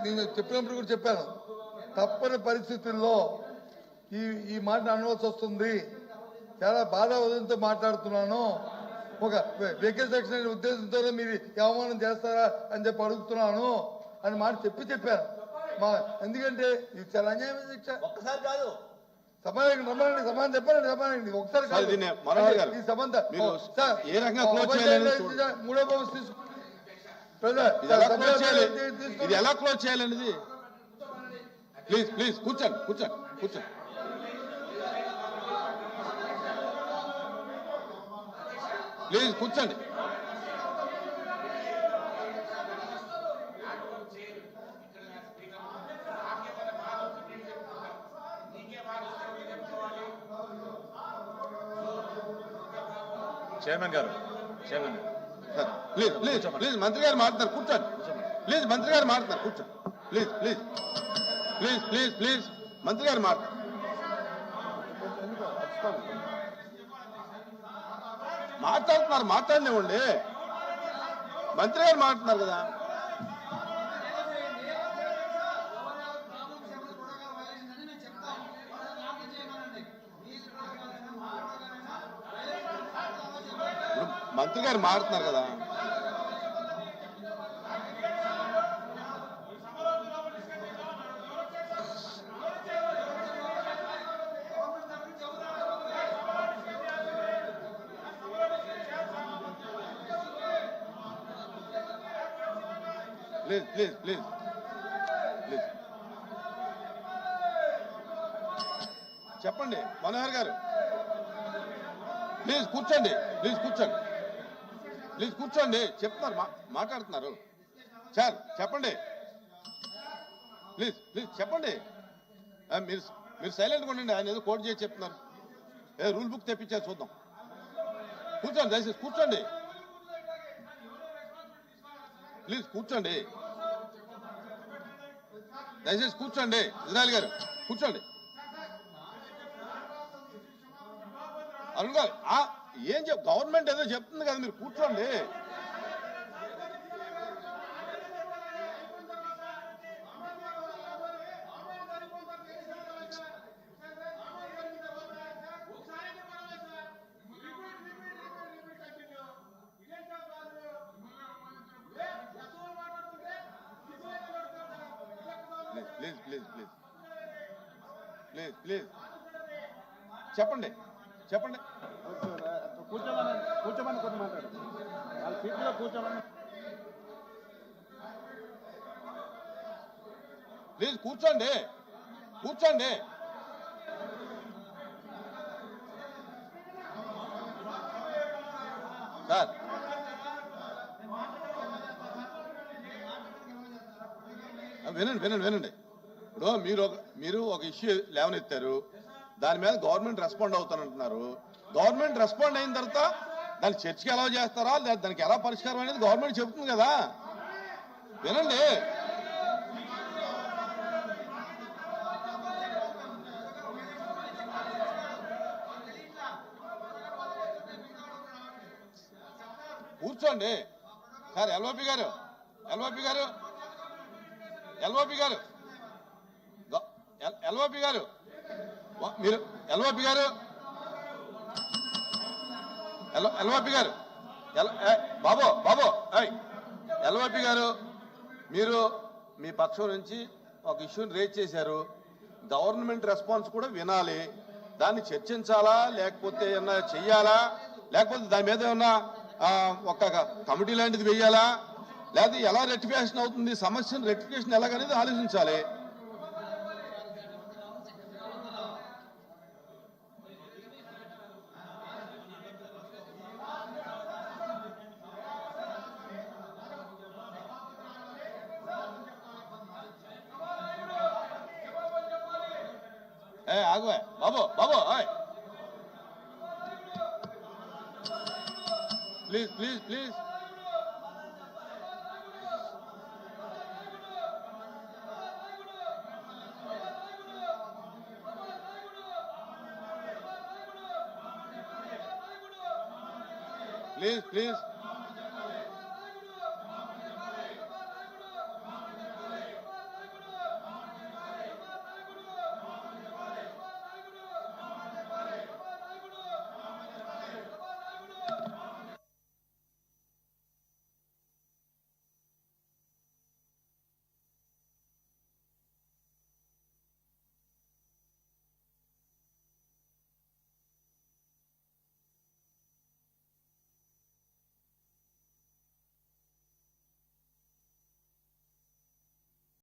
నేను చెప్పినప్పుడు కూడా చెప్పాను, తప్పని పరిస్థితుల్లో ఈ మాట అనవలసి వస్తుంది. చాలా బాధావదంతో మాట్లాడుతున్నాను. ఒక వెకేషన్ ఉద్దేశంతో మీరు అవమానం చేస్తారా అని చెప్పి అడుగుతున్నాను అని మాట చెప్పాను. ఎందుకంటే ఇది చాలా అన్యాయమైన శిక్ష. ఒక్కసారి కాదు, సమాధానం రమ్మనండి, సమాధానం చెప్పండి, సమాధానం ఒకసారి కాదు. ఈ సంబంధం మూడో బాబు ఇది ఎలా క్లోజ్ చేయాలనేది ప్లీజ్ ప్లీజ్ కూర్చోండి కూర్చోండి కూర్చోండి. ప్లీజ్ కూర్చోండి. చైర్మన్ గారు, చైర్మన్ ప్లీజ్ ప్లీజ్ ప్లీజ్ మంత్రి గారు మాట్లాడుతున్నారు కూర్చోండి. ప్లీజ్ మంత్రి గారు మాట్లాడుతున్నారు కూర్చోండి. Please please please please please మంత్రి గారు మాట్లాడుతున్నారు, మాట్లాడలేవండి. మంత్రి గారు మాట్లాడుతున్నారు కదా. మంత్రి గారు మాట్లాడుతున్నారు కదా. ప్లీజ్ ప్లీజ్ ప్లీజ్ ప్లీజ్ చెప్పండి మనోహర్ గారు. ప్లీజ్ కూర్చోండి, ప్లీజ్ కూర్చోండి, ప్లీజ్ కూర్చోండి. చెప్తున్నారు, మాట్లాడుతున్నారు సార్. చెప్పండి ప్లీజ్ ప్లీజ్ చెప్పండి. మీరు సైలెంట్గా ఉండండి. ఆయన ఏదో కోట్ చేసి చెప్తున్నారు. రూల్ బుక్ తెప్పించారు, చూద్దాం. కూర్చోండి దయచేసి కూర్చోండి. ప్లీజ్ కూర్చోండి, దయచేసి కూర్చోండి. ఇజ్రాయల్ గారు కూర్చోండి. అరుణ్ గారు ఏం గవర్నమెంట్ ఏదో చెప్తుంది కదా, మీరు కూర్చోండి. Please please please please please చెప్పండి చెప్పండి. కూర్చోమని కొన్ని మాట్లాడు, వాళ్ళ సీట్లో కూర్చోమని. ప్లీజ్ కూర్చోండి కూర్చోండి. సార్ వినండి వినండి వినండి. ఇప్పుడు మీరు ఒక ఇష్యూ లేవనెత్తారు, దాని మీద గవర్నమెంట్ రెస్పాండ్ అవుతానంటున్నారు. గవర్నమెంట్ రెస్పాండ్ అయిన తర్వాత దాన్ని చర్చకి ఎలా చేస్తారా, లేదా దానికి ఎలా పరిష్కారం అనేది గవర్నమెంట్ చెబుతుంది కదా. వినండి. కూర్చోండి సార్. ఎల్ఓపి గారు ఎల్ఓపి గారు ఎల్ఓపి గారు ఎల్ఓపి గారు మీరు ఎల్ఓపి గారు ఎల్ఓపి గారు బాబు బాబు ఎల్ఓపి గారు, మీరు మీ పక్షం నుంచి ఒక ఇష్యూని రేజ్ చేశారు. గవర్నమెంట్ రెస్పాన్స్ కూడా వినాలి. దాన్ని చర్చించాలా, లేకపోతే ఏమన్నా చెయ్యాలా, లేకపోతే దాని మీద ఏమన్నా ఒక కమిటీ లాంటిది వేయాలా, లేకపోతే ఎలా రెక్టిఫికేషన్ అవుతుంది, సమస్యను రెక్టిఫికేషన్ ఎలాగనేది ఆలోచించాలి. ఆగు బాబు బాబు please please please. Please please